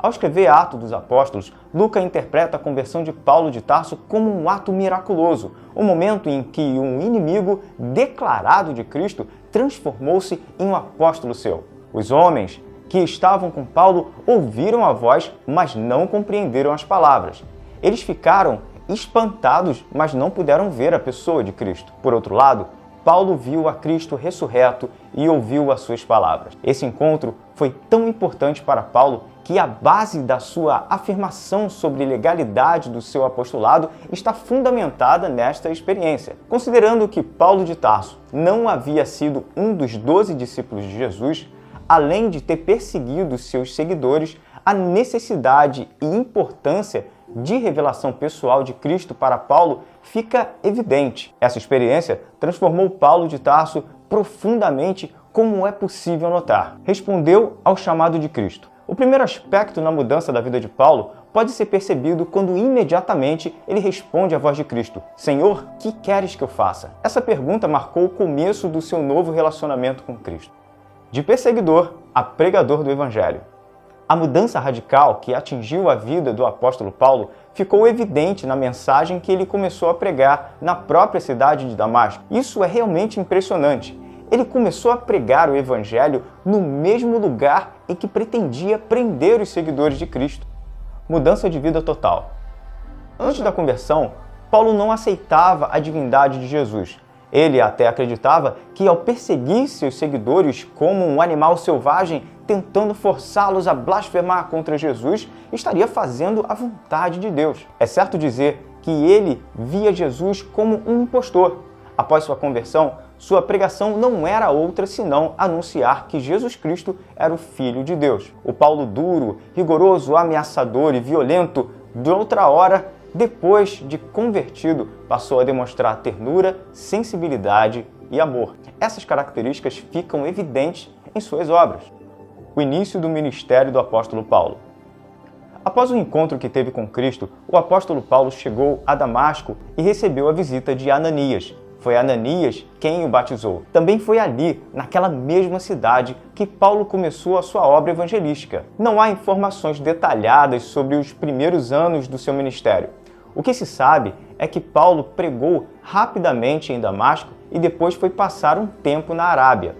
Ao escrever Atos dos Apóstolos, Lucas interpreta a conversão de Paulo de Tarso como um ato miraculoso, um momento em que um inimigo declarado de Cristo transformou-se em um apóstolo seu. Os homens que estavam com Paulo ouviram a voz, mas não compreenderam as palavras. Eles ficaram espantados, mas não puderam ver a pessoa de Cristo. Por outro lado, Paulo viu a Cristo ressurreto e ouviu as suas palavras. Esse encontro foi tão importante para Paulo que a base da sua afirmação sobre a legalidade do seu apostolado está fundamentada nesta experiência. Considerando que Paulo de Tarso não havia sido um dos 12 discípulos de Jesus, além de ter perseguido seus seguidores, a necessidade e importância de revelação pessoal de Cristo para Paulo fica evidente. Essa experiência transformou Paulo de Tarso profundamente, como é possível notar. Respondeu ao chamado de Cristo. O primeiro aspecto na mudança da vida de Paulo pode ser percebido quando imediatamente ele responde à voz de Cristo: Senhor, que queres que eu faça? Essa pergunta marcou o começo do seu novo relacionamento com Cristo. De perseguidor a pregador do Evangelho. A mudança radical que atingiu a vida do apóstolo Paulo ficou evidente na mensagem que ele começou a pregar na própria cidade de Damasco. Isso é realmente impressionante. Ele começou a pregar o Evangelho no mesmo lugar em que pretendia prender os seguidores de Cristo. Mudança de vida total. Antes da conversão, Paulo não aceitava a divindade de Jesus. Ele até acreditava que, ao perseguir seus seguidores como um animal selvagem, tentando forçá-los a blasfemar contra Jesus, estaria fazendo a vontade de Deus. É certo dizer que ele via Jesus como um impostor. Após sua conversão, sua pregação não era outra senão anunciar que Jesus Cristo era o Filho de Deus. O Paulo duro, rigoroso, ameaçador e violento, de outra hora, depois de convertido, passou a demonstrar ternura, sensibilidade e amor. Essas características ficam evidentes em suas obras. O início do ministério do apóstolo Paulo. Após o encontro que teve com Cristo, o apóstolo Paulo chegou a Damasco e recebeu a visita de Ananias. Foi Ananias quem o batizou. Também foi ali, naquela mesma cidade, que Paulo começou a sua obra evangelística. Não há informações detalhadas sobre os primeiros anos do seu ministério. O que se sabe é que Paulo pregou rapidamente em Damasco e depois foi passar um tempo na Arábia.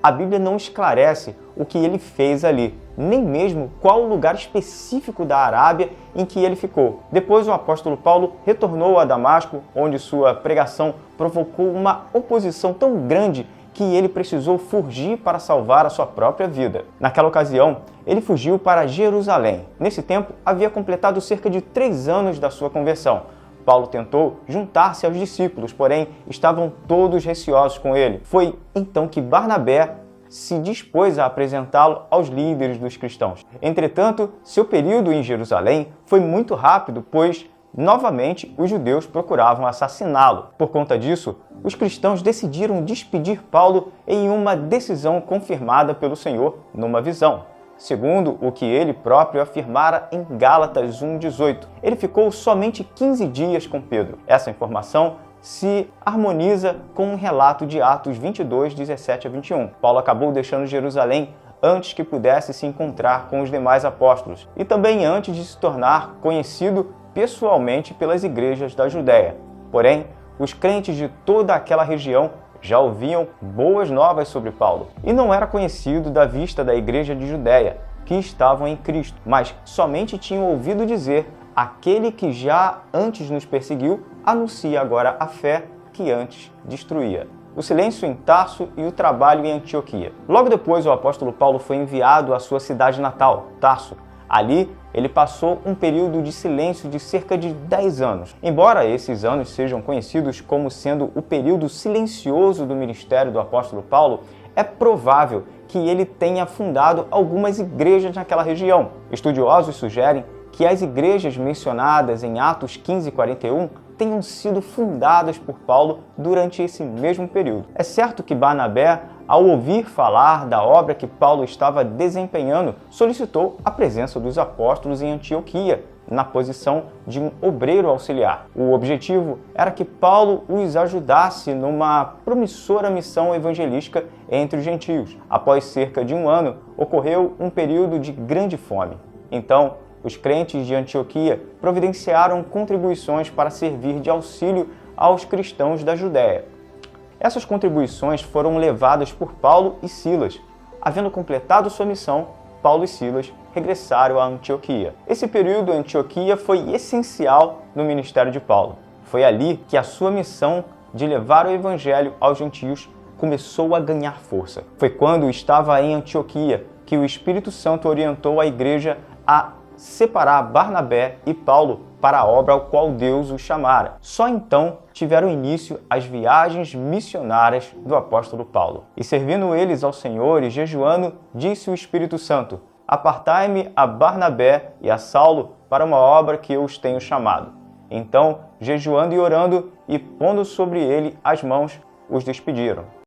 A Bíblia não esclarece o que ele fez ali, nem mesmo qual o lugar específico da Arábia em que ele ficou. Depois o apóstolo Paulo retornou a Damasco, onde sua pregação provocou uma oposição tão grande que ele precisou fugir para salvar a sua própria vida. Naquela ocasião, ele fugiu para Jerusalém. Nesse tempo, havia completado cerca de 3 anos da sua conversão. Paulo tentou juntar-se aos discípulos, porém estavam todos receosos com ele. Foi então que Barnabé se dispôs a apresentá-lo aos líderes dos cristãos. Entretanto, seu período em Jerusalém foi muito rápido, pois novamente os judeus procuravam assassiná-lo. Por conta disso, os cristãos decidiram despedir Paulo em uma decisão confirmada pelo Senhor numa visão, segundo o que ele próprio afirmara em Gálatas 1,18. Ele ficou somente 15 dias com Pedro. Essa informação se harmoniza com um relato de Atos 22, 17 a 21. Paulo acabou deixando Jerusalém antes que pudesse se encontrar com os demais apóstolos e também antes de se tornar conhecido pessoalmente pelas igrejas da Judéia. Porém, os crentes de toda aquela região já ouviam boas novas sobre Paulo e não era conhecido da vista da igreja de Judéia, que estavam em Cristo, mas somente tinham ouvido dizer: aquele que já antes nos perseguiu, anuncia agora a fé que antes destruía. O silêncio em Tarso e o trabalho em Antioquia. Logo depois, o apóstolo Paulo foi enviado à sua cidade natal, Tarso. Ali, ele passou um período de silêncio de cerca de 10 anos. Embora esses anos sejam conhecidos como sendo o período silencioso do ministério do apóstolo Paulo, é provável que ele tenha fundado algumas igrejas naquela região. Estudiosos sugerem que as igrejas mencionadas em Atos 15 e 41 tenham sido fundadas por Paulo durante esse mesmo período. É certo que Barnabé, ao ouvir falar da obra que Paulo estava desempenhando, solicitou a presença dos apóstolos em Antioquia, na posição de um obreiro auxiliar. O objetivo era que Paulo os ajudasse numa promissora missão evangelística entre os gentios. Após cerca de 1 ano, ocorreu um período de grande fome. Então, os crentes de Antioquia providenciaram contribuições para servir de auxílio aos cristãos da Judéia. Essas contribuições foram levadas por Paulo e Silas. Havendo completado sua missão, Paulo e Silas regressaram a Antioquia. Esse período em Antioquia foi essencial no ministério de Paulo. Foi ali que a sua missão de levar o evangelho aos gentios começou a ganhar força. Foi quando estava em Antioquia que o Espírito Santo orientou a igreja a separar Barnabé e Paulo para a obra ao qual Deus os chamara. Só então tiveram início as viagens missionárias do apóstolo Paulo. E servindo eles ao Senhor e jejuando, disse o Espírito Santo: apartai-me a Barnabé e a Saulo para uma obra que eu os tenho chamado. Então, jejuando e orando e pondo sobre ele as mãos, os despediram.